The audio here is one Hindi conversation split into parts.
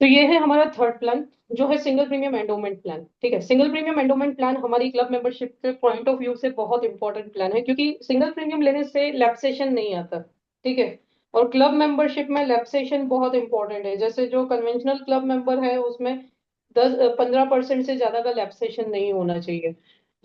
तो ये है हमारा थर्ड प्लान, जो है सिंगल प्रीमियम एंडोमेंट प्लान। ठीक है, सिंगल प्रीमियम एंडोमेंट प्लान हमारी क्लब मेंबरशिप के पॉइंट ऑफ व्यू से बहुत इंपॉर्टेंट प्लान है, क्योंकि सिंगल प्रीमियम लेने से लैप्सेशन नहीं आता। ठीक है, और क्लब मेंबरशिप में लैप्सेशन बहुत इंपॉर्टेंट है। जैसे जो कन्वेंशनल क्लब मेंबर है उसमें 10-15% से ज्यादा का लैप्सेशन नहीं होना चाहिए।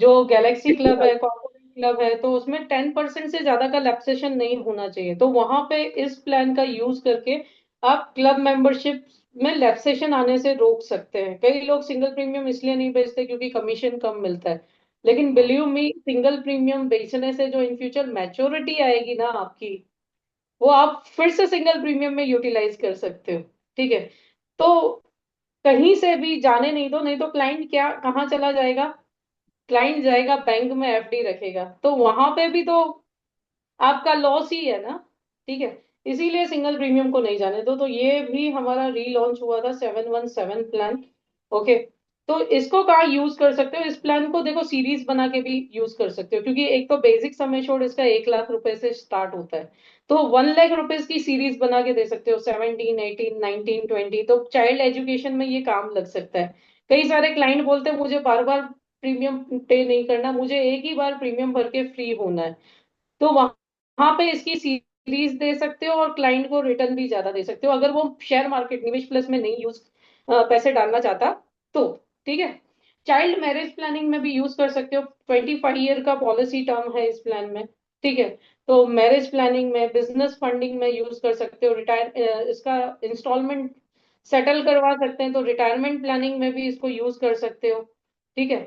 जो गैलेक्सी क्लब है, कॉर्पोरेट क्लब है, तो उसमें 10% से ज्यादा का लैप्सेशन नहीं होना चाहिए। तो वहां पे इस प्लान का यूज करके आप क्लब मेंबरशिप में लैप्सेशन आने से रोक सकते हैं। कई लोग सिंगल प्रीमियम इसलिए नहीं बेचते क्योंकि कमीशन कम मिलता है, लेकिन बिलीव मी, सिंगल प्रीमियम बेचने से जो इन फ्यूचर मैच्योरिटी आएगी ना आपकी, वो आप फिर से सिंगल प्रीमियम में यूटिलाइज कर सकते हो। ठीक है, तो कहीं से भी जाने नहीं दो, नहीं तो क्लाइंट क्या कहाँ चला जाएगा? क्लाइंट जाएगा बैंक में, एफडी रखेगा, तो वहां पे भी तो आपका लॉस ही है ना। ठीक है, इसीलिए सिंगल प्रीमियम को नहीं जाने दो। तो ये भी हमारा रीलॉन्च हुआ था 717 प्लान। ओके, तो इसको कहाँ यूज कर सकते हो? इस प्लान को देखो सीरीज बना के भी यूज कर सकते हो, क्योंकि एक तो बेसिक सम एश्योर्ड इसका 1 लाख रुपए से स्टार्ट होता है। तो 1 लाख रुपीज की सीरीज बना के दे सकते हो, 17, 18, 19, 20। तो चाइल्ड एजुकेशन में ये काम लग सकता है। कई सारे क्लाइंट बोलते हैं मुझे बार बार प्रीमियम पे नहीं करना, मुझे एक ही बार प्रीमियम भर के फ्री होना है। तो वहां पे इसकी सीरीज दे सकते हो और क्लाइंट को रिटर्न भी ज्यादा दे सकते हो, अगर वो शेयर मार्केट निवेश प्लस में नहीं यूज पैसे डालना चाहता तो। ठीक है, चाइल्ड मैरिज प्लानिंग में भी यूज कर सकते हो। 25 ईयर का पॉलिसी टर्म है इस प्लान में। ठीक है, तो मैरिज प्लानिंग में, बिजनेस फंडिंग में यूज कर सकते हो। रिटायर इसका इंस्टॉलमेंट सेटल करवा सकते हैं, तो रिटायरमेंट प्लानिंग में भी इसको यूज कर सकते हो। ठीक है,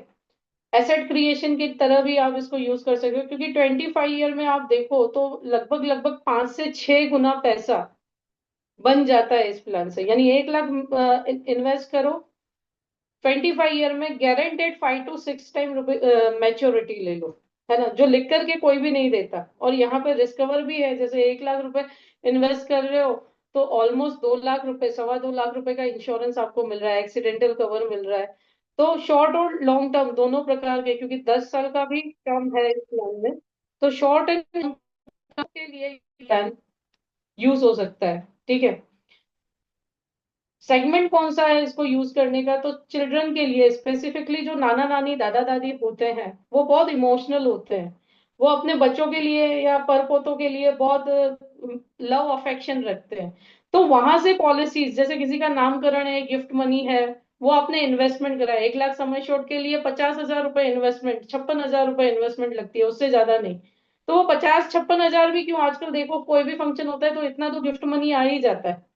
एसेट क्रिएशन की तरह भी आप इसको यूज कर सकते हो, क्योंकि 25 ईयर में आप देखो तो लगभग लगभग 5 से 6 गुना पैसा बन जाता है इस प्लान से। यानी 1 लाख इन्वेस्ट करो, 25 ईयर में गारंटेड 5 to 6 टाइम मैच्योरिटी ले लो। है ना, जो लिख करके कोई भी नहीं देता। और यहाँ पे रिस्कवर भी है, जैसे 1 लाख रुपए इन्वेस्ट कर रहे हो तो ऑलमोस्ट 2 लाख रुपए, 2.25 लाख रुपए का इंश्योरेंस आपको मिल रहा है, एक्सीडेंटल कवर मिल रहा है। तो शॉर्ट और लॉन्ग टर्म दोनों प्रकार के, क्योंकि 10 साल का भी टर्म है इस प्लान में, तो शॉर्ट एंड लॉन्ग टर्म के लिए प्लान यूज हो सकता है। ठीक है, सेगमेंट कौन सा है इसको यूज करने का? तो चिल्ड्रन के लिए स्पेसिफिकली, जो नाना नानी दादा दादी होते हैं वो बहुत इमोशनल होते हैं। वो अपने बच्चों के लिए या परपोतों के लिए बहुत लव अफेक्शन रखते हैं। तो वहां से पॉलिसीज, जैसे किसी का नामकरण है, गिफ्ट मनी है, वो आपने इन्वेस्टमेंट करा है, 1 लाख सम एश्योर्ड के लिए 50,000 रुपए इन्वेस्टमेंट, 56,000 रुपए इन्वेस्टमेंट लगती है, उससे ज्यादा नहीं। तो वो 50-56 हजार भी क्यों, आजकल देखो कोई भी फंक्शन होता है तो इतना तो गिफ्ट मनी आ ही जाता है।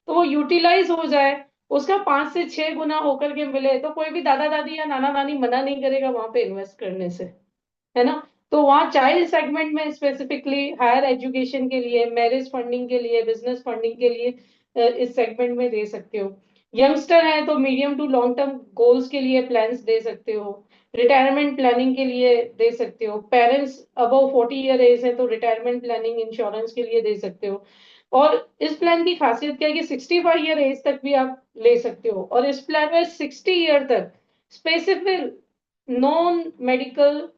तो वो यूटिलाइज हो जाए, उसका 5 से 6 गुना होकर के मिले, तो कोई भी दादा दादी या नाना नानी मना नहीं करेगा वहां पे इन्वेस्ट करने से। है ना, तो वहाँ चाइल्ड सेगमेंट में स्पेसिफिकली हायर एजुकेशन के लिए, मैरिज फंडिंग के लिए, बिजनेस फंडिंग के लिए इस सेगमेंट में दे सकते हो। यंगस्टर है तो medium to long term goals के लिए प्लान्स दे सकते हो। रिटायरमेंट प्लानिंग के लिए दे सकते हो। पेरेंट्स अबव 40 ईयर एज है तो रिटायरमेंट प्लानिंग इंश्योरेंस के लिए दे सकते हो। और इस प्लान की खासियत क्या है कि 65 ईयर एज तक भी आप ले सकते हो, और इस प्लान में 60 ईयर तक specific non medical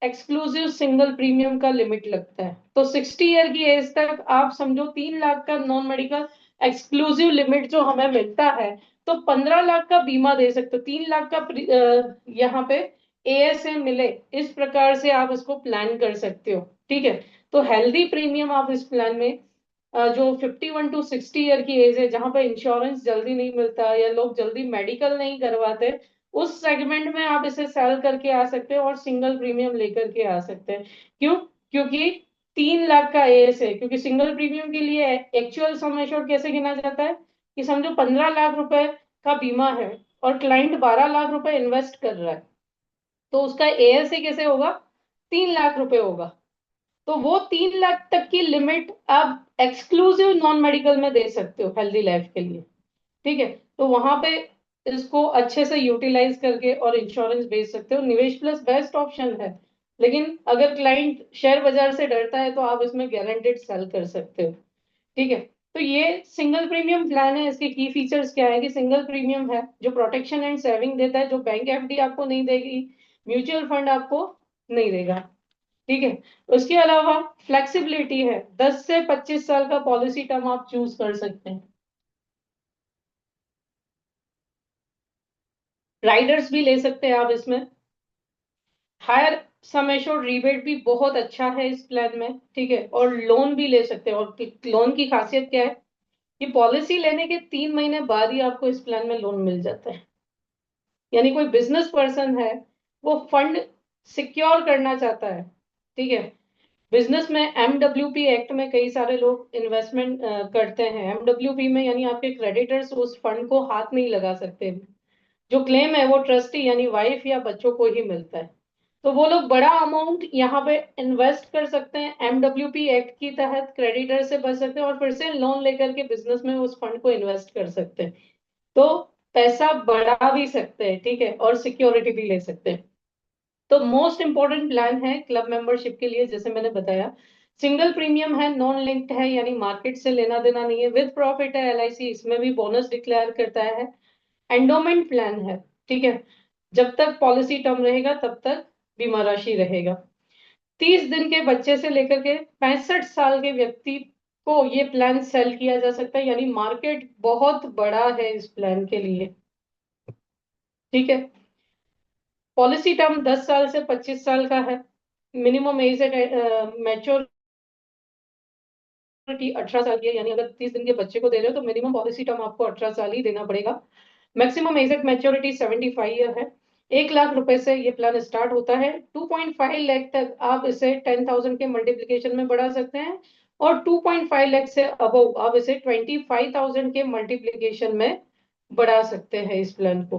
exclusive single premium का लिमिट लगता है। तो 60 ईयर की एज तक आप समझो 3 लाख का नॉन मेडिकल एक्सक्लूसिव लिमिट जो हमें मिलता है, तो 15 लाख का बीमा दे सकते हो। 3 लाख का यहाँ पे एएसए मिले, इस प्रकार से आप इसको प्लान कर सकते हो। ठीक है, तो हेल्दी प्रीमियम आप इस प्लान में जो 51 to 60 ईयर की एज है, जहां पर इंश्योरेंस जल्दी नहीं मिलता या लोग जल्दी मेडिकल नहीं करवाते, उस सेगमेंट में आप इसे सेल करके आ सकते हो और सिंगल प्रीमियम लेकर के आ सकते हैं। क्यों? क्योंकि 3 लाख का एज है। क्योंकि सिंगल प्रीमियम के लिए एक्चुअल सम एश्योर्ड कैसे गिना जाता है कि समझो 15 लाख रुपए का बीमा है और क्लाइंट 12 लाख रुपए इन्वेस्ट कर रहा है, तो उसका एएसए कैसे होगा? 3 लाख रुपए होगा। तो वो 3 लाख तक की लिमिट आप एक्सक्लूसिव नॉन मेडिकल में दे सकते हो हेल्दी लाइफ के लिए। ठीक है, तो वहां पे इसको अच्छे से यूटिलाइज करके और इंश्योरेंस बेच सकते हो। निवेश प्लस बेस्ट ऑप्शन है, लेकिन अगर क्लाइंट शेयर बाजार से डरता है तो आप इसमें गारंटेड सेल कर सकते हो। ठीक है, तो ये सिंगल प्रीमियम प्लान है। इसके की फीचर्स क्या है कि सिंगल प्रीमियम है जो प्रोटेक्शन एंड सेविंग देता है, जो बैंक एफडी आपको नहीं देगी, म्यूचुअल फंड आपको नहीं देगा। ठीक है, उसके अलावा फ्लेक्सिबिलिटी है, 10 से 25 साल का पॉलिसी टर्म आप चूज कर सकते हैं। राइडर्स भी ले सकते हैं आप इसमें। हायर सम एश्योर्ड रिबेट भी बहुत अच्छा है इस प्लान में, ठीक है। और लोन भी ले सकते हैं। और लोन की खासियत क्या है, कि पॉलिसी लेने के 3 महीने बाद ही आपको इस प्लान में लोन मिल जाता है। यानी कोई बिजनेस पर्सन है, वो फंड सिक्योर करना चाहता है, ठीक है। बिजनेस में एमडब्ल्यूपी एक्ट में कई सारे लोग इन्वेस्टमेंट करते हैं। एमडब्ल्यूपी में यानी आपके क्रेडिटर्स उस फंड को हाथ नहीं लगा सकते। जो क्लेम है वो ट्रस्टी यानी वाइफ या बच्चों को ही मिलता है। तो वो लोग बड़ा अमाउंट यहाँ पे इन्वेस्ट कर सकते हैं, एमडब्ल्यूपी एक्ट की तहत क्रेडिटर से बच सकते हैं और फिर से लोन लेकर के बिजनेस में उस फंड को इन्वेस्ट कर सकते हैं। तो पैसा बढ़ा भी सकते हैं, ठीक है, और सिक्योरिटी भी ले सकते हैं। तो मोस्ट इंपॉर्टेंट प्लान है क्लब मेंबरशिप के लिए, जैसे मैंने बताया। सिंगल प्रीमियम है, नॉन लिंक्ड है, यानी मार्केट से लेना देना नहीं है, विद प्रॉफिट है, एलआईसी इसमें भी बोनस डिक्लेयर करता है। एंडोमेंट प्लान है, ठीक है। जब तक पॉलिसी टर्म रहेगा तब तक बीमा राशि रहेगा। 30 दिन के बच्चे से लेकर के 65 साल के व्यक्ति को ये प्लान सेल किया जा सकता है, यानी मार्केट बहुत बड़ा है इस प्लान के लिए, ठीक है। पॉलिसी टर्म 10 साल से 25 साल का है। मिनिमम एज मैच्योरिटी 18 साल की है, यानी अगर 30 दिन के बच्चे को दे रहे हो तो मिनिमम पॉलिसी टर्म आपको 18 साल ही देना पड़ेगा। Maximum age at maturity 75 year है। 1 लाख रुपए से ये प्लान स्टार्ट होता है। 2.5 लाख तक आप इसे 10,000 के मल्टीप्लीकेशन में बढ़ा सकते हैं। और 2.5 लाख से अबव आप इसे 25,000 के मल्टीप्लीकेशन में बढ़ा सकते हैं इस प्लान को,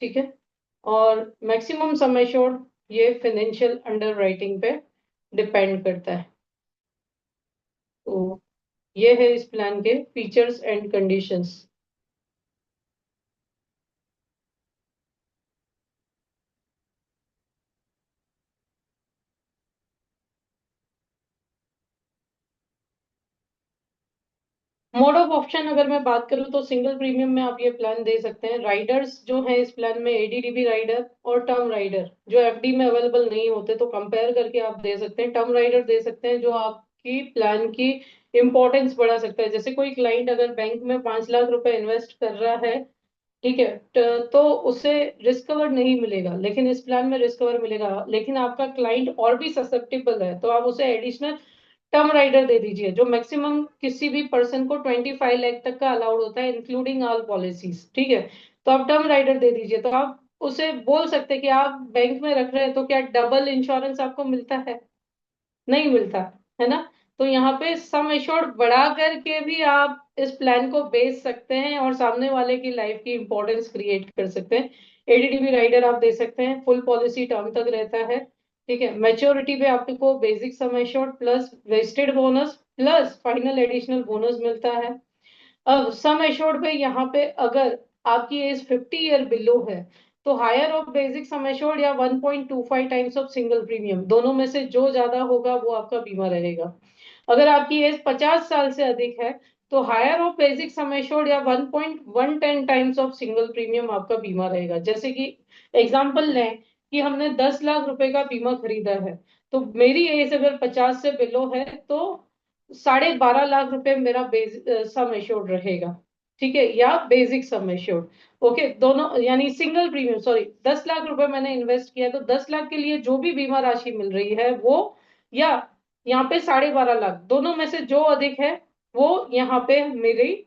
ठीक है। और मैक्सिमम सम एश्योर्ड ये फाइनेंशियल अंडर राइटिंग पे डिपेंड करता है। तो ये है इस प्लान के features and conditions. Mode of option अगर मैं बात करूं तो सिंगल प्रीमियम में आप ये प्लान दे सकते हैं। राइडर्स जो है इस प्लान में एडीडीबी राइडर और टर्म राइडर जो एफडी में अवेलेबल नहीं होते, तो कंपेयर करके आप दे सकते हैं। टर्म राइडर दे सकते हैं जो आपकी प्लान की इंपॉर्टेंस बढ़ा सकता है। जैसे कोई क्लाइंट अगर बैंक में 5 लाख रुपए इन्वेस्ट कर रहा है, ठीक है, तो उसे रिस्क कवर नहीं मिलेगा, लेकिन इस प्लान में रिस्क कवर मिलेगा। लेकिन आपका क्लाइंट और भी ससेप्टेबल है, तो आप उसे एडिशनल टर्म राइडर दे दीजिए, जो मैक्सिमम किसी भी पर्सन को 25 लाख तक का अलाउड होता है, इंक्लूडिंग ऑल पॉलिसीज, ठीक है। तो आप टर्म राइडर दे दीजिए। तो आप उसे बोल सकते हैं कि आप बैंक में रख रहे हैं तो क्या डबल इंश्योरेंस आपको मिलता है? नहीं मिलता, है ना। तो यहाँ पे सम एश्योर्ड बढ़ा करके भी आप इस प्लान को बेच सकते हैं और सामने वाले की लाइफ की इंपॉर्टेंस क्रिएट कर सकते हैं। एडीडीबी राइडर आप दे सकते हैं, फुल पॉलिसी टर्म तक रहता है, ठीक है। मैच्योरिटी पे आपको basic sum assured plus vested bonus plus final additional bonus मिलता है। अब सम एश्योर्ड पे यहाँ पे अगर आपकी एज 50 ईयर बिलो है, तो higher of basic sum assured या 1.25 टाइम्स ऑफ सिंगल प्रीमियम, दोनों में से जो ज्यादा होगा वो आपका बीमा रहेगा। अगर आपकी एज 50 साल से अधिक है, तो higher of basic sum assured या 1.110 टाइम्स ऑफ सिंगल प्रीमियम आपका बीमा रहेगा। जैसे कि एग्जाम्पल लें कि हमने 10 लाख रुपए का बीमा खरीदा है, तो मेरी एज अगर 50 से बिलो है, तो 12.5 लाख रुपए मेरा सम एश्योर्ड रहेगा, ठीक है, या बेसिक सम एश्योर्ड। ओके, दोनों यानी सिंगल प्रीमियम, सॉरी, 10 लाख रुपए मैंने इन्वेस्ट किया है, तो 10 लाख के लिए जो भी बीमा राशि मिल रही है वो, या यहाँ पे 12.5 लाख, दोनों में से जो अधिक है वो यहाँ पे मेरी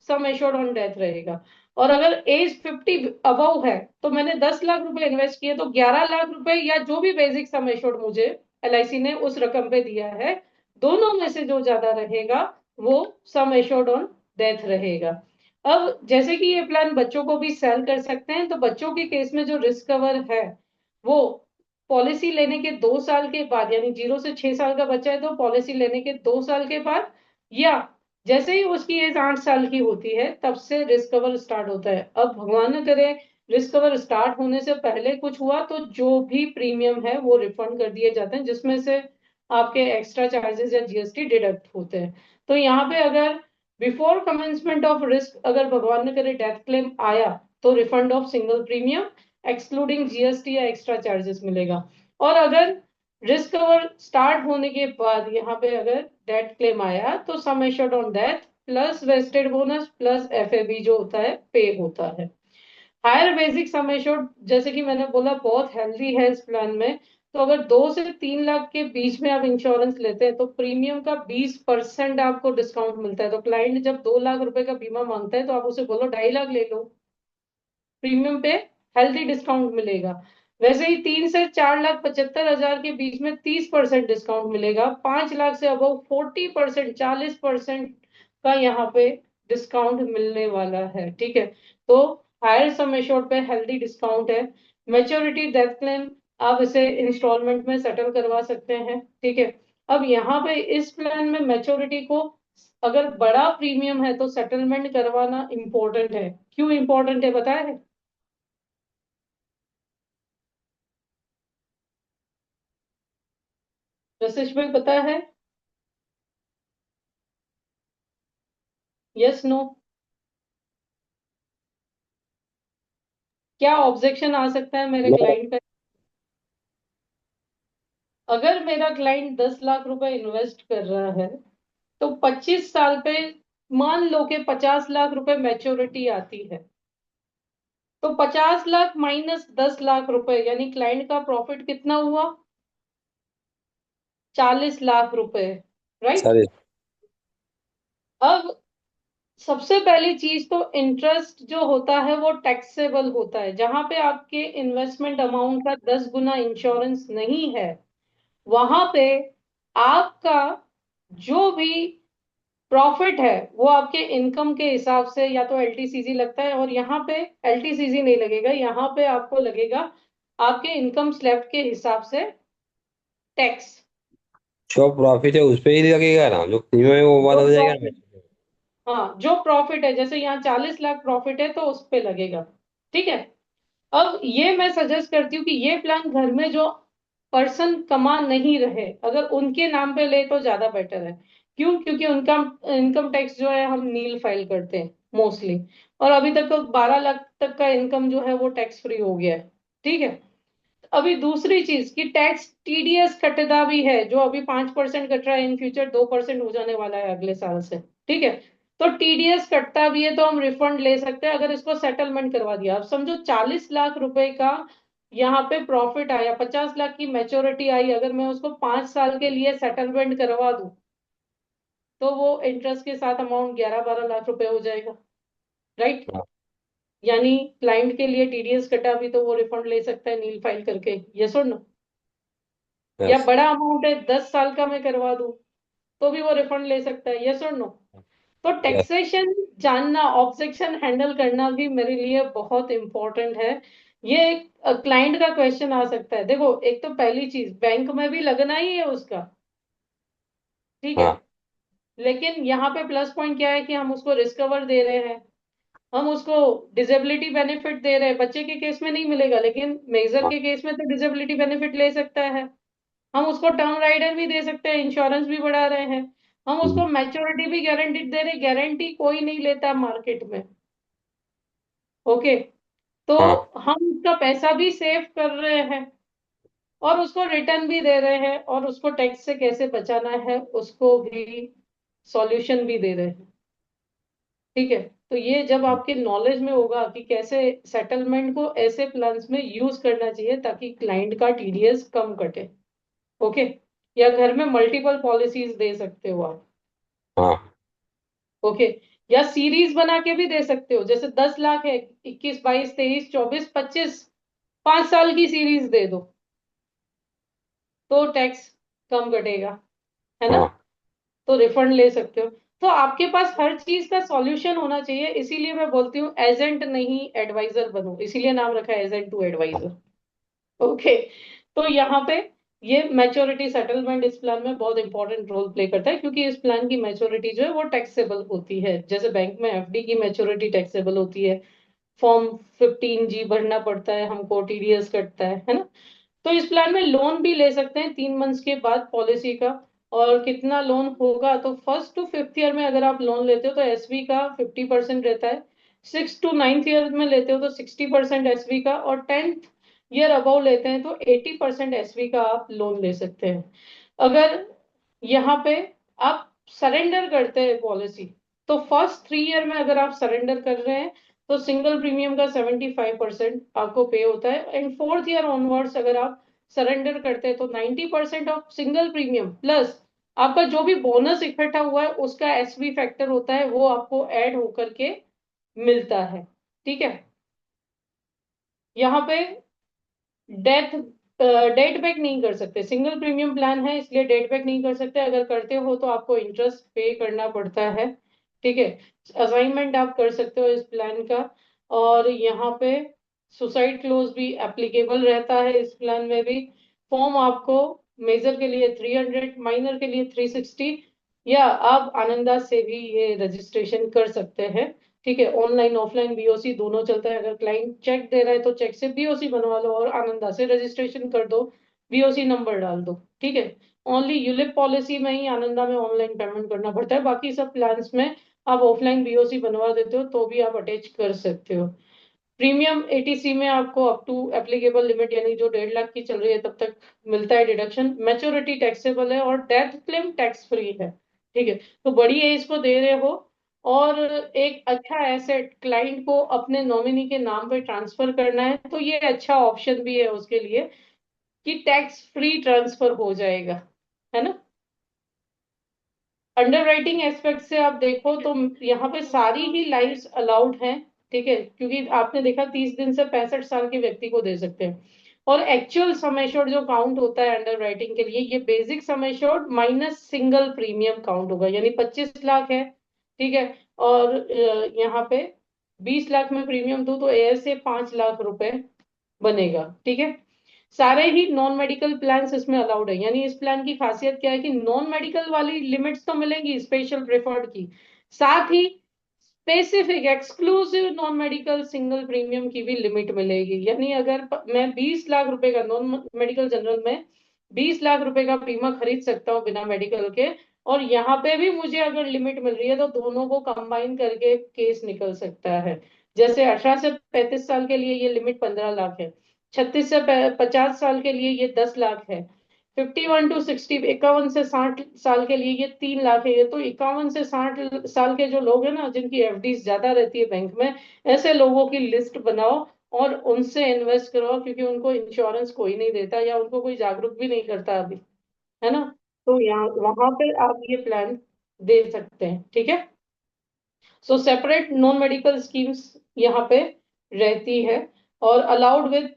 सम एश्योर्ड ऑन डेथ रहेगा। और अगर एज 50 अबव है, तो मैंने 10 लाख रुपए इन्वेस्ट किए, तो 11 लाख रुपए या जो भी बेसिक सम एश्योर्ड मुझे एलआईसी ने उस रकम पे दिया है, दोनों में से जो ज्यादा रहेगा वो सम एश्योर्ड ऑन डेथ रहेगा। अब जैसे कि ये प्लान बच्चों को भी सेल कर सकते हैं, तो बच्चों के केस में जो रिस्क कवर है वो पॉलिसी लेने के 2 साल के बाद, यानी 0 से 6 साल का बच्चा है तो पॉलिसी लेने के 2 साल के बाद, या जैसे ही उसकी एज 8 साल की होती है तब से रिस्क कवर स्टार्ट होता है। अब भगवान न करे रिस्क कवर स्टार्ट होने से पहले कुछ हुआ, तो जो भी प्रीमियम है वो रिफंड कर दिए जाते हैं, जिसमें से आपके एक्स्ट्रा चार्जेस या जीएसटी डिडक्ट होते हैं। तो यहाँ पे अगर बिफोर कमेंसमेंट ऑफ रिस्क अगर भगवान न करे डेथ क्लेम आया, तो refund of single premium excluding GST या एक्स्ट्रा चार्जेस मिलेगा। और अगर रिस्क कवर स्टार्ट होने के बाद यहाँ पे अगर डेथ क्लेम आया, तो sum assured on death plus vested bonus plus FAB जो होता है पे होता है। हायर बेसिक सम एश्योर्ड जैसे कि मैंने बोला बहुत हेल्दी है इस प्लान में। तो अगर 2 से 3 लाख के बीच में आप इंश्योरेंस लेते हैं तो प्रीमियम का 20% आपको डिस्काउंट मिलता है। तो क्लाइंट जब 2 लाख रुपए का बीमा मांगता है तो आप उसे बोलो 2.5 लाख ले लो, प्रीमियम पे हेल्दी डिस्काउंट मिलेगा। वैसे ही 3 से 4,75,000 के बीच में 30% डिस्काउंट मिलेगा। 5 लाख से अबव 40%, 40% का यहाँ पे डिस्काउंट मिलने वाला है। ठीक है, तो हायर सम एश्योर्ड पे हेल्दी डिस्काउंट है। मैच्योरिटी डेथ क्लेम आप इसे इंस्टॉलमेंट में सेटल करवा सकते हैं। ठीक है, अब यहाँ पे इस प्लान में मैच्योरिटी को अगर बड़ा प्रीमियम है तो सेटलमेंट करवाना इंपॉर्टेंट है। क्यों इंपॉर्टेंट है पता है? वशिष्ठ भाई पता है? Yes no? क्या ऑब्जेक्शन आ सकता है मेरे नो। क्लाइंट पे? अगर मेरा क्लाइंट 10 लाख रुपए इन्वेस्ट कर रहा है तो 25 साल पे मान लो कि 50 लाख रुपए मैच्योरिटी आती है, तो 50 लाख माइनस 10 लाख रुपए यानी क्लाइंट का प्रॉफिट कितना हुआ? 40 लाख रुपए। राइट। सर। अब सबसे पहली चीज तो इंटरेस्ट जो होता है वो टैक्सेबल होता है। जहां पे आपके इन्वेस्टमेंट अमाउंट का 10 गुना इंश्योरेंस नहीं है वहां पे आपका जो भी प्रॉफिट है वो आपके इनकम के हिसाब से या तो एलटीसीजी लगता है, और यहाँ पे एलटीसीजी नहीं लगेगा, यहाँ पे आपको लगेगा आपके इनकम स्लैब के हिसाब से टैक्स। जो प्रॉफिट है उस पे ही लगेगा ना, जो प्रीमियम है वो वाला जो हो जाएगा ना। प्रॉफिट, हाँ जो प्रॉफिट है, जैसे यहाँ 40 लाख प्रॉफिट है तो उस पे लगेगा। ठीक है, अब ये मैं सजेस्ट करती हूँ कि ये प्लान घर में जो पर्सन कमा नहीं रहे अगर उनके नाम पे ले तो ज्यादा बेटर है। क्यों? क्योंकि उनका इनकम टैक्स जो है हम नील फाइल करते हैं मोस्टली, और अभी तक तो 12 लाख तक का इनकम जो है वो टैक्स फ्री हो गया है। ठीक है, अभी दूसरी चीज कि टैक्स टीडीएस कटदा भी है, जो अभी 5% कट रहा है, इन फ्यूचर 2% हो जाने वाला है अगले साल से। ठीक है, तो टीडीएस कटता भी है तो हम रिफंड ले सकते हैं अगर इसको सेटलमेंट करवा दिया। अब समझो 40 लाख रुपए का यहाँ पे प्रॉफिट आया, 50 लाख की मैच्योरिटी आई, अगर मैं उसको 5 साल के लिए सेटलमेंट करवा दूं तो वो इंटरेस्ट के साथ अमाउंट 11-12 लाख रुपए हो जाएगा। राइट। हाँ। यानी क्लाइंट के लिए टीडीएस कटा भी तो वो रिफंड ले सकता है नील फाइल करके। यस और नो? या यस। बड़ा अमाउंट है 10 साल का मैं करवा दूं तो भी वो रिफंड ले सकता है। यस और नो? तो यस। टैक्सेशन जानना, ऑब्जेक्शन हैंडल करना भी मेरे लिए बहुत इंपॉर्टेंट है। ये एक क्लाइंट का क्वेश्चन आ सकता है। देखो, एक तो पहली चीज बैंक में भी लगना ही है उसका। ठीक है, हाँ। लेकिन यहाँ पे प्लस पॉइंट क्या है कि हम उसको रिस्कवर दे रहे हैं, हम उसको डिसेबिलिटी बेनिफिट दे रहे हैं। बच्चे के केस में नहीं मिलेगा लेकिन मेजर हाँ। के केस में तो डिसेबिलिटी बेनिफिट ले सकता है। हम उसको टर्म राइडर भी दे सकते हैं, इंश्योरेंस भी बढ़ा रहे हैं, हम हम्म। उसको मैच्योरिटी भी गारंटीड दे रहे हैं। गारंटी कोई नहीं लेता मार्केट में। ओके, तो हाँ। हम उसका पैसा भी सेव कर रहे हैं और उसको रिटर्न भी दे रहे हैं, और उसको टैक्स से कैसे बचाना है उसको भी सॉल्यूशन भी दे रहे हैं। ठीक है, तो ये जब आपके नॉलेज में होगा कि कैसे सेटलमेंट को ऐसे प्लान्स में यूज करना चाहिए ताकि क्लाइंट का टीडीएस कम कटे। ओके, या घर में मल्टीपल पॉलिसीज दे सकते हो आप। हाँ। ओके, या सीरीज बना के भी दे सकते हो, जैसे 10 लाख है, 21, 22, 23, 24, 25, 5 साल की सीरीज दे दो तो टैक्स कम कटेगा, है ना? हाँ। तो रिफंड ले सकते हो। तो आपके पास हर चीज का सॉल्यूशन होना चाहिए, इसीलिए मैं बोलती हूँ एजेंट नहीं एडवाइजर बनो, इसीलिए नाम रखा है एजेंट टू हाँ। एडवाइजर। ओके, तो यहाँ पे ये मैच्योरिटी सेटलमेंट इस प्लान में बहुत इंपॉर्टेंट रोल प्ले करता है, क्योंकि इस प्लान की मैच्योरिटी जो है वो टैक्सेबल होती है। जैसे बैंक में एफडी की मैच्योरिटी टैक्सेबल होती है, फॉर्म 15G भरना पड़ता है हमको, टीडीएस कटता है ना? तो इस प्लान में लोन भी ले सकते हैं 3 मंथ्स के बाद पॉलिसी का। और कितना लोन होगा? तो फर्स्ट टू फिफ्थ ईयर में अगर आप लोन लेते हो तो एसबी का 50% रहता है, 6 to 9th ईयर में लेते हो तो 60% एसबी का, और 10th ईयर अबव लेते हैं तो 80% एसबी का आप लोन ले सकते हैं। अगर यहाँ पे आप सरेंडर करते हैं पॉलिसी तो फर्स्ट 3 ईयर में अगर आप सरेंडर कर रहे हैं तो सिंगल प्रीमियम का 75% आपको पे होता है, एंड फोर्थ ईयर ऑनवर्ड्स अगर आप सरेंडर करते हैं तो 90% ऑफ सिंगल प्रीमियम प्लस आपका जो भी बोनस इकट्ठा हुआ है उसका एसवी फैक्टर होता है, वो आपको ऐड होकर के मिलता है। ठीक है। यहाँ पे डेथ डेट बैक नहीं कर सकते, सिंगल प्रीमियम प्लान है इसलिए डेट बैक नहीं कर सकते, अगर करते हो तो आपको इंटरेस्ट पे करना पड़ता है। ठीक है। असाइनमेंट आप कर सकते हो इस प्लान का। और यहाँ पे सुसाइड क्लोज भी एप्लीकेबल रहता है इस प्लान में भी। फॉर्म आपको मेजर के लिए 300, माइनर के लिए 360, या आप आनंदा से भी ये रजिस्ट्रेशन कर सकते हैं। ठीक है। ऑनलाइन ऑफलाइन बीओसी दोनों चलता है, अगर क्लाइंट चेक दे रहा है तो चेक से बीओसी बनवा लो और आनंदा से रजिस्ट्रेशन कर दो, बीओसी नंबर डाल दो। ठीक है। ओनली यूलिप पॉलिसी में ही आनंदा में ऑनलाइन पेमेंट करना पड़ता है, बाकी सब प्लान्स में आप ऑफलाइन बीओसी बनवा देते हो तो भी आप अटैच कर सकते हो। प्रीमियम एटीसी में आपको अप टू एप्लीकेबल लिमिट यानी जो 1.5 लाख की चल रही है तब तक मिलता है डिडक्शन, मैच्योरिटी टैक्सेबल है और डेथ क्लेम टैक्स फ्री है। ठीक है। तो बड़ी एज को दे रहे हो और एक अच्छा एसेट क्लाइंट को अपने नॉमिनी के नाम पे ट्रांसफर करना है तो ये अच्छा ऑप्शन भी है उसके लिए कि टैक्स फ्री ट्रांसफर हो जाएगा, है ना। अंडरराइटिंग एस्पेक्ट से आप देखो तो यहाँ पे सारी ही लाइफ्स अलाउड हैं। ठीक है, क्योंकि आपने देखा 30 दिन से 65 साल के व्यक्ति को दे सकते हैं। और एक्चुअल सम एश्योर्ड जो काउंट होता है अंडरराइटिंग के लिए, ये basic sum assured minus single premium count होगा, यानी 25 लाख है। ठीक है। और यहाँ पे 20 लाख में प्रीमियम दो तो ऐसे 5 लाख रुपए बनेगा। ठीक है। सारे ही नॉन मेडिकल प्लान्स इसमें अलाउड है, यानी इस प्लान की खासियत क्या है कि नॉन मेडिकल वाली लिमिट्स तो मिलेंगी स्पेशल प्रेफर्ड की, साथ ही specific exclusive non medical single premium की भी लिमिट मिलेगी। यानी अगर मैं 20 लाख रुपए का नॉन मेडिकल जनरल में 20 लाख रुपए का बीमा खरीद सकता हूँ बिना मेडिकल के, और यहाँ पे भी मुझे अगर लिमिट मिल रही है तो दोनों को कंबाइन करके केस निकल सकता है। जैसे 18 से 35 साल के लिए ये लिमिट 15 लाख है, 36 से 50 साल के लिए ये 10 लाख है, 51 to 60 51 से 60 साल के लिए ये 3 लाख है। ये तो 51 से 60 साल के जो लोग हैं ना जिनकी एफडी ज्यादा रहती है बैंक में, ऐसे लोगों की लिस्ट बनाओ और उनसे इन्वेस्ट करवाओ, क्योंकि उनको इंश्योरेंस कोई नहीं देता या उनको कोई जागरूक भी नहीं करता अभी, है ना। तो यहाँ वहां पे आप ये प्लान दे सकते हैं। ठीक है। सो सेपरेट नॉन मेडिकल स्कीम्स यहाँ पे रहती है, और अलाउड विद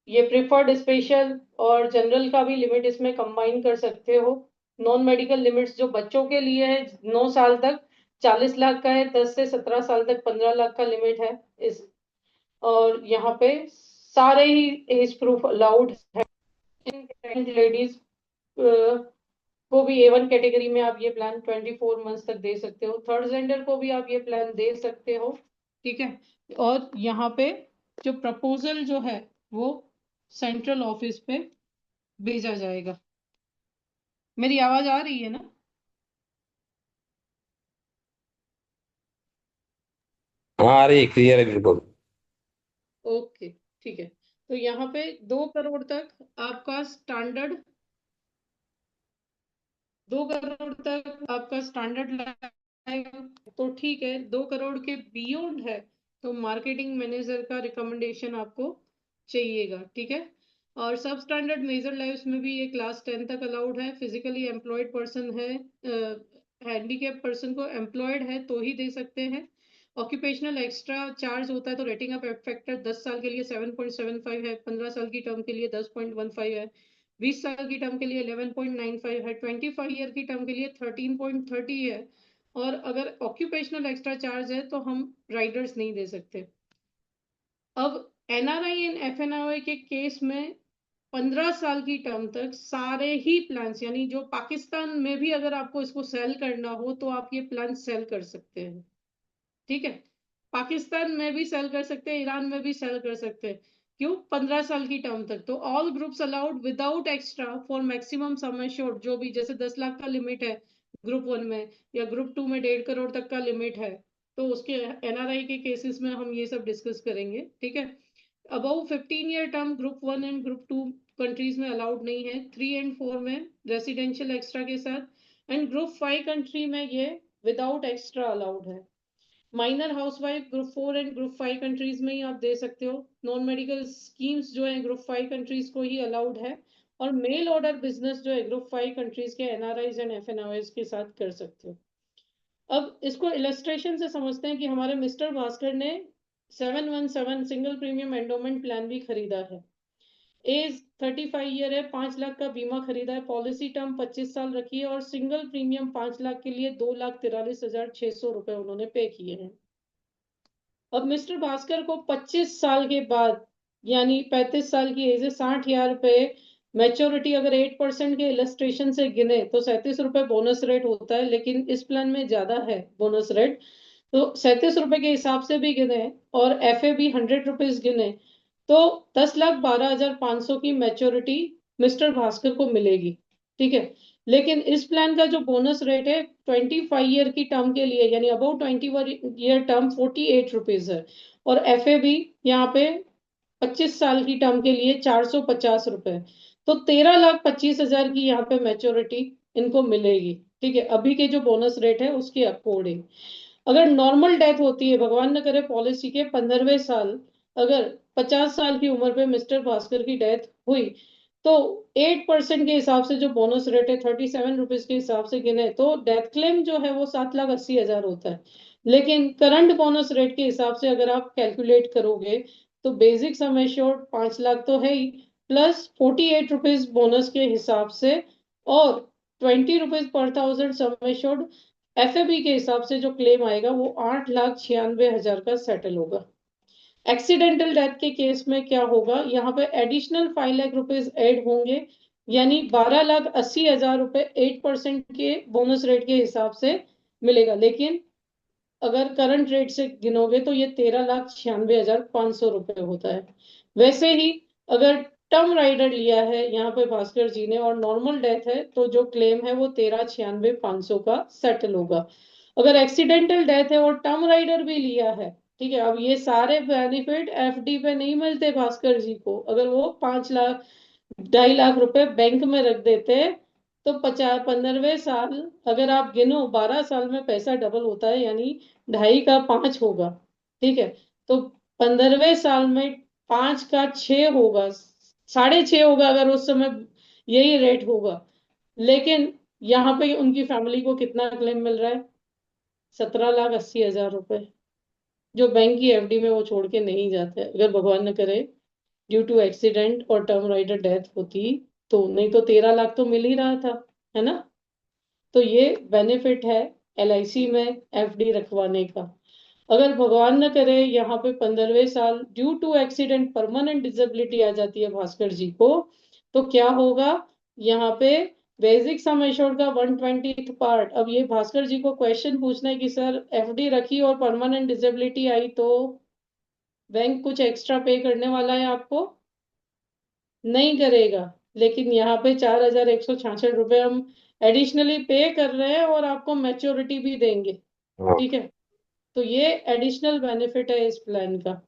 ये प्रिफर्ड स्पेशल और जनरल का भी लिमिट इसमें कंबाइन कर सकते हो। नॉन मेडिकल लिमिट्स जो बच्चों के लिए है 9 साल तक 40 लाख का है, 10 से 17 साल तक 15 लाख का लिमिट है इस। और यहाँ पे सारे ही एज प्रूफ अलाउड है। लेडीज को भी A1 कैटेगरी में आप ये प्लान 24 मंथ्स तक दे सकते हो, थर्ड जेंडर को भी आप ये प्लान दे सकते हो। ठीक है। और यहाँ पे जो प्रपोजल जो है वो सेंट्रल ऑफिस पे भेजा जाएगा। मेरी आवाज आ रही है ना। हाँ आ रही क्लियर है बिल्कुल। ओके। ठीक है। तो यहाँ पे 2 करोड़ तक आपका स्टैंडर्ड, 2 करोड़ तक आपका स्टैंडर्ड लाएगा तो ठीक है। 2 करोड़ के बियॉन्ड है तो मार्केटिंग मैनेजर का रिकमेंडेशन आपको चाहिएगा। ठीक है। और सब स्टैंडर्ड मेजर लाइफ्स में भी ये क्लास 10 तक अलाउड है, फिजिकली एम्प्लॉयड पर्सन है, हैंडीकेप पर्सन को एम्प्लॉयड है तो ही दे सकते हैं। ऑक्यूपेशनल एक्स्ट्रा चार्ज होता है तो रेटिंग ऑफ फैक्टर 10 साल के लिए 7.75 है, 15 साल की टर्म के लिए 10.15 है, 20 साल की टर्म के लिए 11.95 है, 25 ईयर की टर्म के लिए 13.30 है। और अगर ऑक्यूपेशनल एक्स्ट्रा चार्ज है तो हम राइडर्स नहीं दे सकते। अब एनआरआई एंड एफएनआई के केस में 15 साल की टर्म तक सारे ही प्लान्स, यानी जो पाकिस्तान में भी अगर आपको इसको सेल करना हो तो आप ये प्लान सेल कर सकते हैं। ठीक है। पाकिस्तान में भी सेल कर सकते हैं, ईरान में भी सेल कर सकते हैं। क्यों? 15 साल की टर्म तक तो all groups allowed without extra for maximum sum assured, जो भी जैसे 10 लाख का लिमिट है ग्रुप 1 में, या ग्रुप 2 में 1.5 करोड़ तक का लिमिट है, तो उसके एनआरआई के केसेस में हम ये सब डिस्कस करेंगे। ठीक है। Above 15 year term group 1 and group 2 countries में अलाउड नहीं है, 3 एंड 4 में रेसिडेंशियल एक्स्ट्रा के साथ, एंड ग्रुप 5 कंट्री में ये विदाउट एक्स्ट्रा अलाउड है। Minor housewife group 4 and group 5 countries में ही आप दे सकते हो। नॉन मेडिकल स्कीम्स जो है ग्रुप 5 कंट्रीज को ही अलाउड है। और मेल ऑर्डर बिजनेस जो है ग्रुप 5 कंट्रीज के एनआरआईज एंड एफएनओएस के साथ कर सकते हो। अब इसको इलस्ट्रेशन से समझते हैं कि हमारे मिस्टर भास्कर ने 717 सिंगल प्रीमियम एंडोमेंट प्लान भी खरीदा है। एज 35 ईयर है, 5 लाख का बीमा खरीदा है, पॉलिसी टर्म 25 साल रखी है और सिंगल प्रीमियम 5 लाख के लिए 2,43,600 रुपए उन्होंने पे किए हैं। अब मिस्टर भास्कर को 25 साल के बाद यानी 35 साल की एज है, 60,000 रुपए मैच्योरिटी अगर 8% के इलस्ट्रेशन से गिने तो 37 रुपए बोनस रेट होता है, लेकिन इस प्लान में ज्यादा है बोनस रेट। तो 37 रुपए के हिसाब से भी गिने और एफ ए भी 100 रुपीज गिने तो 10,12,500 की मैच्योरिटी मिस्टर भास्कर को मिलेगी। ठीक है। लेकिन इस प्लान का जो बोनस रेट है 25 ईयर की टर्म के लिए यानी अबाउट 21 ईयर टर्म 48 रुपीज है। और एफ ए भी यहाँ पे 25 साल की टर्म के लिए 450 रुपए। तो 13,25,000 की यहाँ पे मैच्योरिटी इनको मिलेगी। ठीक है, अभी के जो बोनस रेट है उसके अकॉर्डिंग। अगर नॉर्मल डेथ होती है, भगवान न करे, पॉलिसी के 15वें साल, अगर 50 साल की उम्र पे मिस्टर भास्कर की डेथ हुई तो 8% के हिसाब से जो बोनस रेट है 37 रुपीज के हिसाब से गिने तो डेथ क्लेम जो है वो 7,80,000 होता है। लेकिन करंट बोनस रेट के हिसाब से अगर आप कैलकुलेट करोगे तो बेसिक सम एश्योर्ड 5 लाख तो है ही, प्लस 48 रुपीज बोनस के हिसाब से और 20 rupees per 1000 sum assured FAB के हिसाब से जो क्लेम आएगा वो 8,96,000 का सेटल होगा। एक्सीडेंटल डेथ के केस में क्या होगा, यहाँ पे एडिशनल 5 लाख रुपीज ऐड होंगे यानी 12,80,000 रुपए 8% के बोनस रेट के हिसाब से मिलेगा। लेकिन अगर करंट रेट से गिनोगे तो ये 13,96,500 रुपए होता है। वैसे ही अगर टर्म राइडर लिया है यहाँ पे भास्कर जी ने और नॉर्मल डेथ है तो जो क्लेम है वो 13,96,500 का सेटल होगा। अगर एक्सीडेंटल डेथ है और टर्म राइडर भी लिया है, ठीक है, अब ये सारे बेनिफिट एफडी पे नहीं मिलते भास्कर जी को। अगर वो 5 लाख 2.5 लाख रुपए बैंक में रख देते तो 15वें साल अगर आप गिनो 12 साल में पैसा डबल होता है यानी 2.5 का 5 होगा। ठीक है। तो 15वें साल में 5 का 6 होगा, 6.5 होगा अगर उस समय यही रेट होगा। लेकिन यहाँ पे उनकी फैमिली को कितना क्लेम मिल रहा है, 17,80,000 रुपए जो बैंक की एफडी में वो छोड़ के नहीं जाते। अगर भगवान न करे ड्यू टू एक्सीडेंट और टर्म राइडर डेथ होती तो नहीं तो 13 लाख तो मिल ही रहा था, है ना। तो ये बेनिफिट है एलआईसी में एफडी रखवाने का। अगर भगवान न करे यहाँ पे 15वें साल due to accident permanent disability आ जाती है भास्कर जी को तो क्या होगा, यहाँ पे बेसिक सम एश्योर्ड का 1/20 पार्ट। अब ये भास्कर जी को क्वेश्चन पूछना है कि सर एफडी रखी और परमानेंट डिसेबिलिटी आई तो बैंक कुछ एक्स्ट्रा पे करने वाला है आपको, नहीं करेगा। लेकिन यहाँ पे 4,166 रुपए हम एडिशनली पे कर रहे हैं और आपको मैच्योरिटी भी देंगे। हाँ। ठीक है। तो ये एडिशनल बेनिफिट है इस प्लान का।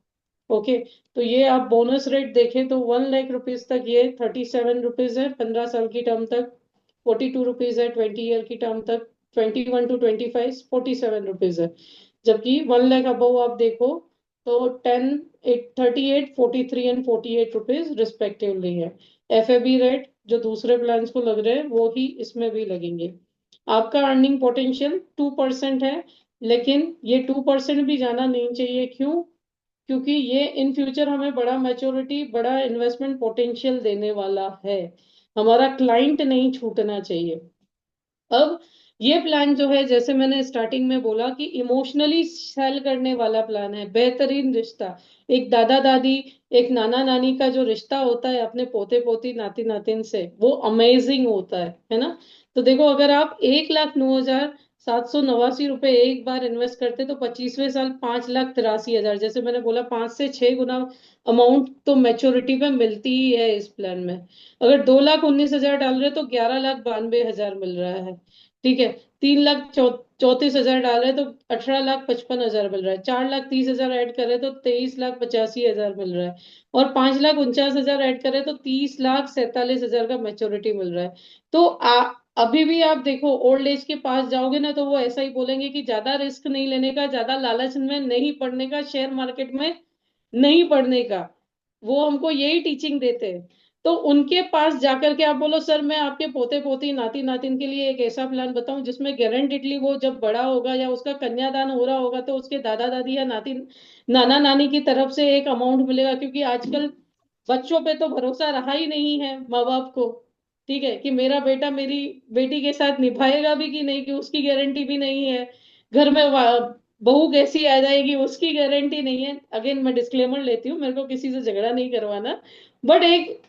ओके। तो ये आप बोनस रेट देखें तो 1 लाख रुपीज तक ये 37 रुपीज है 15 साल की टर्म तक, 42 रुपीज है 20 ईयर की टर्म तक, 21 to 25 47 रुपीज है। जबकि 1 लाख अबव आप देखो तो 38 43 एंड 48 रुपीज रिस्पेक्टिवली है। एफ ए बी रेट जो दूसरे प्लान को लग रहे हैं वो ही इसमें भी लगेंगे। आपका अर्निंग पोटेंशियल 2% है, लेकिन ये 2% भी जाना नहीं चाहिए। क्यों? क्योंकि ये इन फ्यूचर हमें बड़ा मैच्योरिटी बड़ा इन्वेस्टमेंट पोटेंशियल देने वाला है। हमारा क्लाइंट नहीं छूटना चाहिए। अब ये प्लान जो है जैसे मैंने स्टार्टिंग में बोला कि इमोशनली सेल करने वाला प्लान है। बेहतरीन रिश्ता, एक दादा दादी एक नाना नानी का जो रिश्ता होता है अपने पोते पोती नाती नातिन से वो अमेजिंग होता है ना। तो देखो अगर आप 1,09,789 रुपए एक बार इन्वेस्ट करते तो 25वें साल 5,83,000, जैसे मैंने बोला 5 से 6 गुना अमाउंट तो मैच्योरिटी पे मिलती ही है इस प्लान में। अगर 2,19,000 डाल रहे तो 11,92,000 मिल रहा है। ठीक है। 3,34,000 डाल रहे तो 18,55,000 मिल रहा है। 4,30,000 ऐड कर रहे तो 23,85,000 मिल रहा है। और 5,49,000 ऐड कर रहे तो 30,47,000 का मेच्योरिटी मिल रहा है। तो अभी भी आप देखो, ओल्ड एज के पास जाओगे ना तो वो ऐसा ही बोलेंगे कि ज्यादा रिस्क नहीं लेने का, ज्यादा लालच में नहीं पड़ने का, शेयर मार्केट में नहीं पड़ने का। वो हमको यही टीचिंग देते हैं। तो उनके पास जाकर के आप बोलो, सर मैं आपके पोते पोती नाती नातिन के लिए एक ऐसा प्लान बताऊं जिसमें गारंटेडली वो जब बड़ा होगा या उसका कन्यादान हो रहा होगा तो उसके दादा दादी या नाती नाना नानी की तरफ से एक अमाउंट मिलेगा। क्योंकि आजकल बच्चों पे तो भरोसा रहा ही नहीं है माँ बाप को। ठीक है, कि मेरा बेटा मेरी बेटी के साथ निभाएगा भी कि नहीं, कि उसकी गारंटी भी नहीं है। घर में बहू कैसी आ जाएगी उसकी गारंटी नहीं है। अगेन मैं डिस्क्लेमर लेती हूँ, मेरे को किसी से झगड़ा नहीं करवाना। बट एक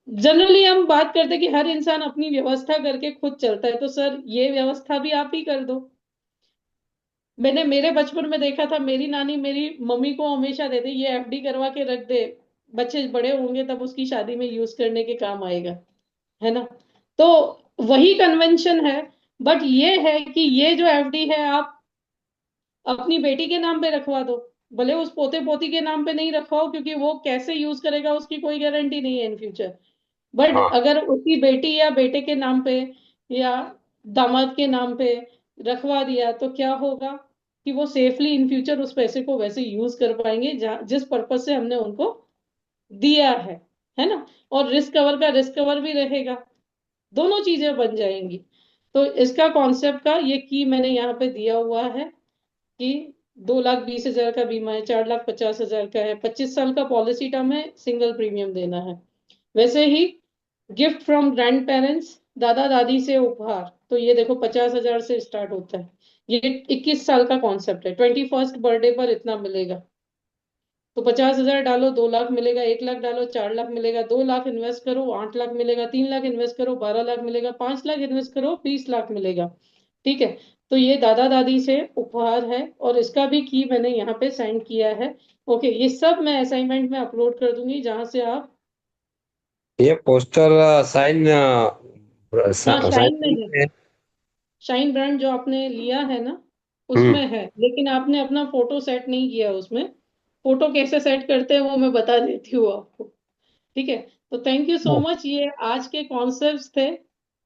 जनरली हम बात करते हैं कि हर इंसान अपनी व्यवस्था करके खुद चलता है, तो सर ये व्यवस्था भी आप ही कर दो। मैंने मेरे बचपन में देखा था, मेरी नानी मेरी मम्मी को हमेशा देते, ये एफडी करवा के रख दे, बच्चे बड़े होंगे तब उसकी शादी में यूज करने के काम आएगा। है ना? तो वही कन्वेंशन है। बट ये है कि ये जो एफडी है आप अपनी बेटी के नाम पे रखवा दो। भले उस पोते पोती के नाम पे नहीं रखवाओ, क्योंकि वो कैसे यूज करेगा उसकी कोई गारंटी नहीं है इन फ्यूचर। बट हाँ। अगर उसकी बेटी या बेटे के नाम पे या दामाद के नाम पे रखवा दिया तो क्या होगा, कि वो सेफली इन फ्यूचर उस पैसे को वैसे यूज कर पाएंगे जहाँ जिस पर्पज से हमने उनको दिया है ना? और रिस्क कवर का रिस्क कवर भी रहेगा। दोनों चीजें बन जाएंगी। तो इसका कॉन्सेप्ट का ये की मैंने यहाँ पे दिया हुआ है कि 2,20,000 का बीमा है, 4,50,000 का है, 25 साल का पॉलिसी टर्म है, सिंगल प्रीमियम देना है। वैसे ही गिफ्ट फ्रॉम ग्रैंड पेरेंट्स, दादा दादी से उपहार, तो ये देखो 50,000 से स्टार्ट होता है। ये 21 साल का कॉन्सेप्ट है, 21st बर्थडे पर इतना मिलेगा। तो 50,000 डालो 2 लाख मिलेगा, 1 लाख डालो 4 लाख मिलेगा, 2 लाख इन्वेस्ट करो 8 लाख मिलेगा, 3 लाख इन्वेस्ट करो 12 लाख मिलेगा, 5 लाख इन्वेस्ट करो 20 लाख मिलेगा। ठीक है? तो ये दादा दादी से उपहार है, और इसका भी की मैंने यहाँ पे सेंड किया है। ओके, ये सब मैं असाइनमेंट में अपलोड कर दूंगी जहां से आप। ये पोस्टर साइन हाँ, साइन शाइन में है। है। शाइन ब्रांड जो आपने लिया है ना, हम्म। उसमें है, लेकिन आपने अपना फोटो सेट नहीं किया उसमें। फोटो कैसे सेट करते हैं वो मैं बता देती हूँ आपको। ठीक है? तो थैंक यू सो मच, ये आज के कॉन्सेप्ट्स थे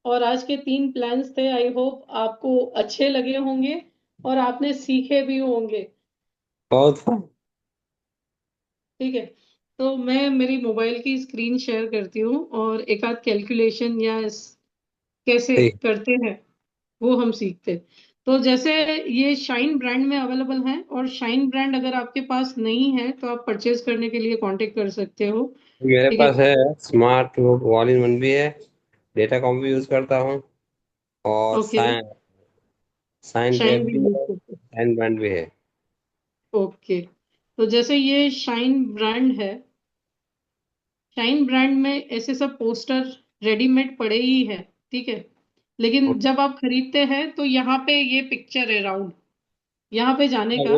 और आज के 3 प्लान्स थे। आई होप आपको अच्छे लगे होंगे और आपने सीखे भी होंगे। बहुत fun। ठीक है? तो मैं मेरी मोबाइल की स्क्रीन शेयर करती हूँ और एक आध कैलकुलेशन या कैसे ठीक। करते हैं वो हम सीखते हैं। तो जैसे ये शाइन ब्रांड में अवेलेबल है, और शाइन ब्रांड अगर आपके पास नहीं है तो आप परचेज करने के लिए कांटेक्ट कर सकते हो। मेरे ठीक है? पास है, स्मार्ट ऑल इन वन भी है, डेटा कॉम भी यूज करता हूँ, और ओके, साइन टैब शाइन भी भी यूज है, करते साइन बैंड भी है। हैं। ओके, तो जैसे ये शाइन ब्रांड है, शाइन ब्रांड में ऐसे सब पोस्टर रेडीमेड पड़े ही है। ठीक है? लेकिन जब आप खरीदते हैं तो यहाँ पे ये पिक्चर है राउंड, यहाँ पे जाने का,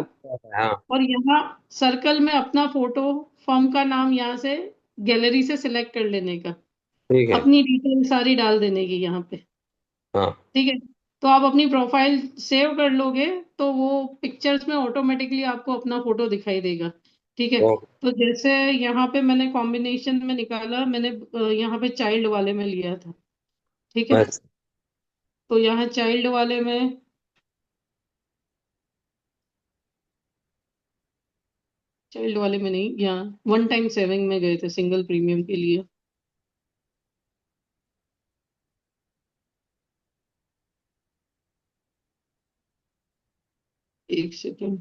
हाँ। और यहाँ सर्कल में अपना फोटो, फॉर्म का नाम यहाँ से गैलरी से सिलेक्ट कर लेने का, ठीक है। अपनी डिटेल सारी डाल देने की यहाँ पे। हाँ। ठीक है? तो आप अपनी प्रोफाइल सेव कर लोगे तो वो पिक्चर्स में ऑटोमेटिकली आपको अपना फोटो दिखाई देगा। ठीक है? ओ, तो जैसे यहाँ पे मैंने कॉम्बिनेशन में निकाला, मैंने यहाँ पे चाइल्ड वाले में लिया था। ठीक है? बस। तो यहाँ चाइल्ड वाले में, चाइल्ड वाले में नहीं, यहाँ वन टाइम सेविंग में गए थे सिंगल प्रीमियम के लिए। एक सेकेंड।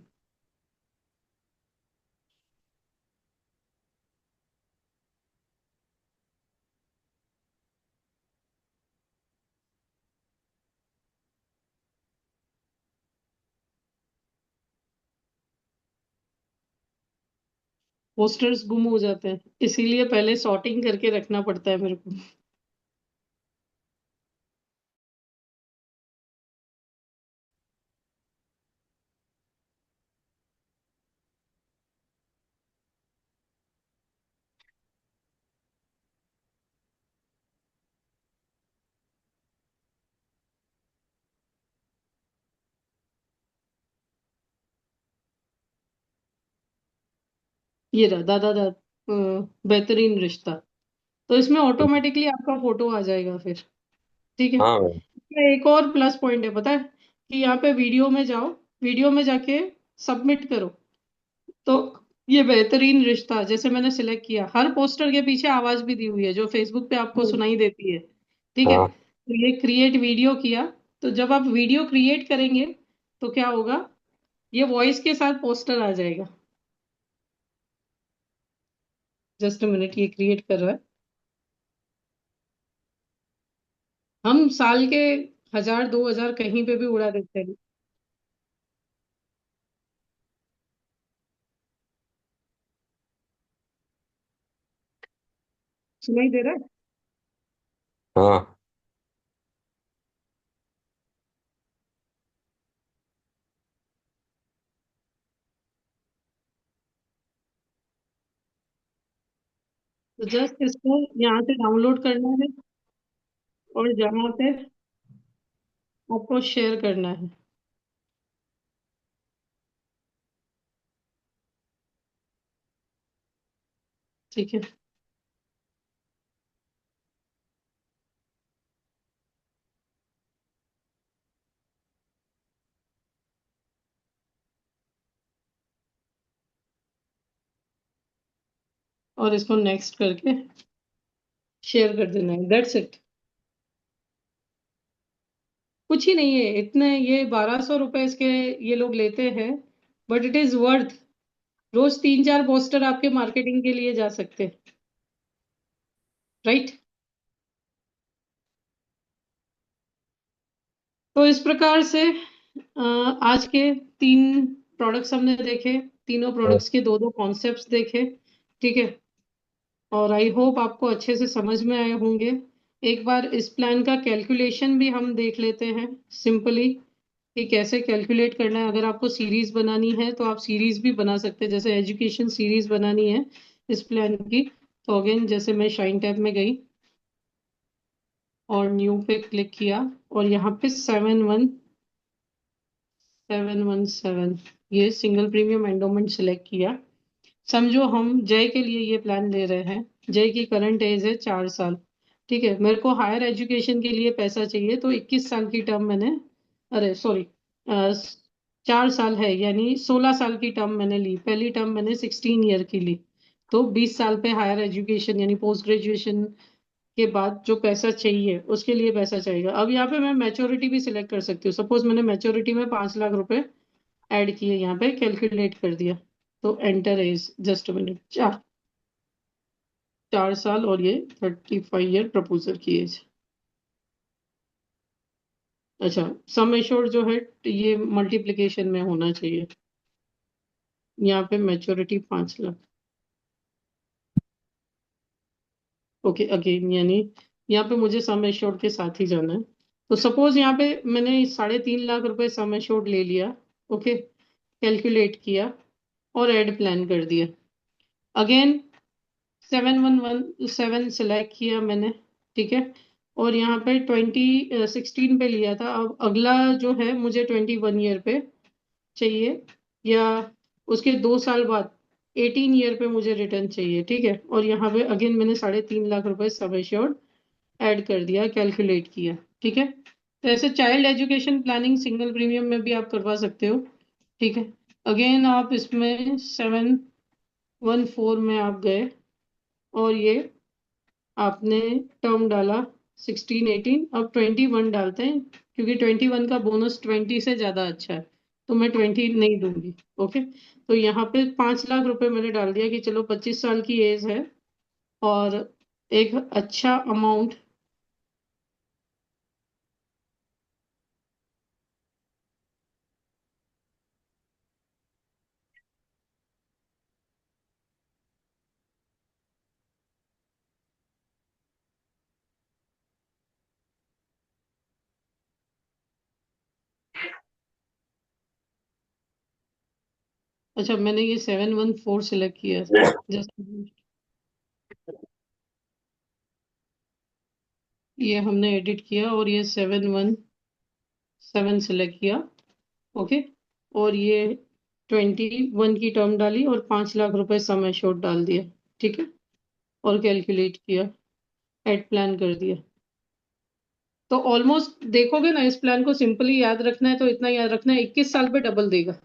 पोस्टर्स गुम हो जाते हैं, इसीलिए पहले सॉर्टिंग करके रखना पड़ता है मेरे को। ये रहा दादा बेहतरीन रिश्ता। तो इसमें ऑटोमेटिकली आपका फोटो आ जाएगा फिर। ठीक है? हाँ भाई। एक और प्लस पॉइंट है पता है, कि यहाँ पे वीडियो में जाओ, वीडियो में जाके सबमिट करो, तो ये बेहतरीन रिश्ता जैसे मैंने सिलेक्ट किया, हर पोस्टर के पीछे आवाज भी दी हुई है जो फेसबुक पे आपको सुनाई देती है। ठीक है, हाँ तो ये क्रिएट वीडियो किया, तो जब आप वीडियो क्रिएट करेंगे तो क्या होगा, ये वॉइस के साथ पोस्टर आ जाएगा। जस्ट अ मिनट, ये क्रिएट कर रहा है। हम साल के 1000 2000 कहीं पे भी उड़ा देते हैं। सुनाई दे रहा है? हाँ। तो जस्ट इसको यहाँ से डाउनलोड करना है, और जहाँ पे आपको शेयर करना है। ठीक है, और इसको नेक्स्ट करके शेयर कर देना है, दैट्स इट। कुछ ही नहीं है इतने, ये 1200 रुपए इसके ये लोग लेते हैं, बट इट इज वर्थ। रोज 3 4 पोस्टर आपके मार्केटिंग के लिए जा सकते हैं, राइट। तो इस प्रकार से आज के 3 प्रोडक्ट्स हमने देखे, तीनों प्रोडक्ट्स के दो दो कॉन्सेप्ट्स देखे। ठीक है, और आई होप आपको अच्छे से समझ में आए होंगे। एक बार इस प्लान का कैलकुलेशन भी हम देख लेते हैं सिंपली, कि कैसे कैलकुलेट करना है। अगर आपको सीरीज बनानी है तो आप सीरीज भी बना सकते हैं, जैसे एजुकेशन सीरीज बनानी है इस प्लान की। तो अगेन जैसे मैं शाइन टैब में गई और न्यू पे क्लिक किया, और यहाँ पे 71717 ये सिंगल प्रीमियम एंडोमेंट सिलेक्ट किया। समझो हम जय के लिए ये प्लान ले रहे हैं। जय की करंट एज है 4 साल। ठीक है, मेरे को हायर एजुकेशन के लिए पैसा चाहिए, तो 21 साल की टर्म मैंने, अरे सॉरी, 4 साल है यानी 16 साल की टर्म मैंने ली। पहली टर्म मैंने 16 ईयर की ली। तो 20 साल पे हायर एजुकेशन यानी पोस्ट ग्रेजुएशन के बाद जो पैसा चाहिए उसके लिए पैसा चाहिए। अब यहाँ पे मैं मैच्योरिटी भी सिलेक्ट कर सकती हूँ। सपोज मैंने मैच्योरिटी में 5 लाख रुपए ऐड किए, यहाँ पे कैलकुलेट कर दिया। तो एंटर एज, जस्ट मिनट, 4 साल, और ये 35 ईयर प्रपोजर की एज। अच्छा, सम एश्योर्ड जो है ये मल्टीप्लिकेशन में होना चाहिए। यहाँ पे मैच्योरिटी 5 लाख। ओके, अगेन यानी यहाँ पे मुझे सम एश्योर्ड के साथ ही जाना है। तो सपोज यहाँ पे मैंने 3.5 लाख रुपए सम एश्योर्ड ले लिया। ओके, कैलकुलेट किया और एड प्लान कर दिया। अगेन 7117 सेलेक्ट किया मैंने। ठीक है, और यहाँ पे 2016 पे लिया था। अब अगला जो है मुझे 21 ईयर पे चाहिए, या उसके 2 साल बाद 18 ईयर पे मुझे रिटर्न चाहिए। ठीक है, और यहाँ पे अगेन मैंने 3.5 लाख रुपए सम एश्योर्ड ऐड कर दिया, कैलकुलेट किया। ठीक है, तो ऐसे child education planning single premium में भी आप करवा सकते हो। ठीक है, अगेन आप इसमें 714 में आप गए, और ये आपने टर्म डाला 16 18, अब 21 डालते हैं, क्योंकि 21 का बोनस 20 से ज्यादा अच्छा है, तो मैं 20 नहीं दूंगी। ओके, तो यहाँ पे 5 लाख रुपए मैंने डाल दिया कि चलो 25 साल की एज है, और एक अच्छा अमाउंट। अच्छा, मैंने ये 714 सिलेक्ट किया था, जस्ट ये हमने एडिट किया, और ये 717 सिलेक्ट किया। ओके, और ये 21 की टर्म डाली, और 5 लाख रुपए सम एश्योर्ड डाल दिया। ठीक है, और कैलकुलेट किया, एड प्लान कर दिया। तो ऑलमोस्ट देखोगे ना, इस प्लान को सिंपली याद रखना है तो इतना याद रखना है, 21 साल पे डबल देगा।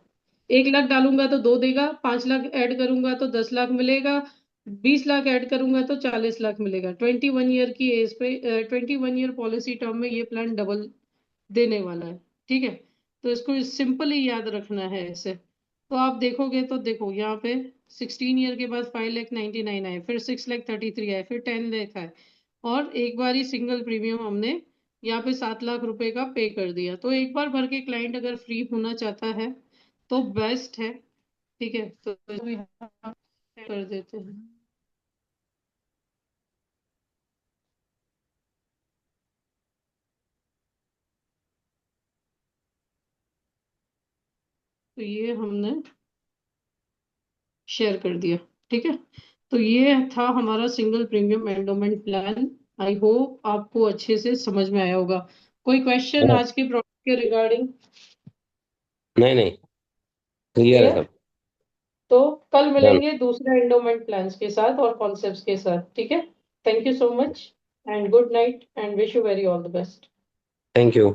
1 लाख डालूंगा तो 2 देगा, 5 लाख ऐड करूंगा तो 10 लाख मिलेगा, 20 लाख ऐड करूंगा तो 40 लाख मिलेगा। 21 ईयर की एज पे, 21 ईयर पॉलिसी टर्म में ये प्लान डबल देने वाला है। ठीक है, तो इसको सिंपली याद रखना है ऐसे। तो आप देखोगे तो देखो यहाँ पे 16 ईयर के बाद 5,99,000 आए, फिर 6,33,000 आए, फिर 10 लाख आए, और एक बार ही सिंगल प्रीमियम हमने यहाँ पे 7 लाख रुपए का पे कर दिया। तो एक बार भर के क्लाइंट अगर फ्री होना चाहता है तो बेस्ट है। ठीक है, तो इसको यहाँ कर देते हैं। तो ये हमने शेयर कर दिया। ठीक है, तो ये था हमारा single premium endowment plan. I hope आपको अच्छे से समझ में आया होगा। कोई क्वेश्चन हाँ, आज के प्रोडक्ट के रिगार्डिंग? नहीं नहीं, क्लियर है क्लियर? सब। तो कल डन। मिलेंगे दूसरे एंडोमेंट प्लान्स के साथ और कॉन्सेप्ट्स के साथ। ठीक है, thank you so much and good night and wish you very all the best. Thank you.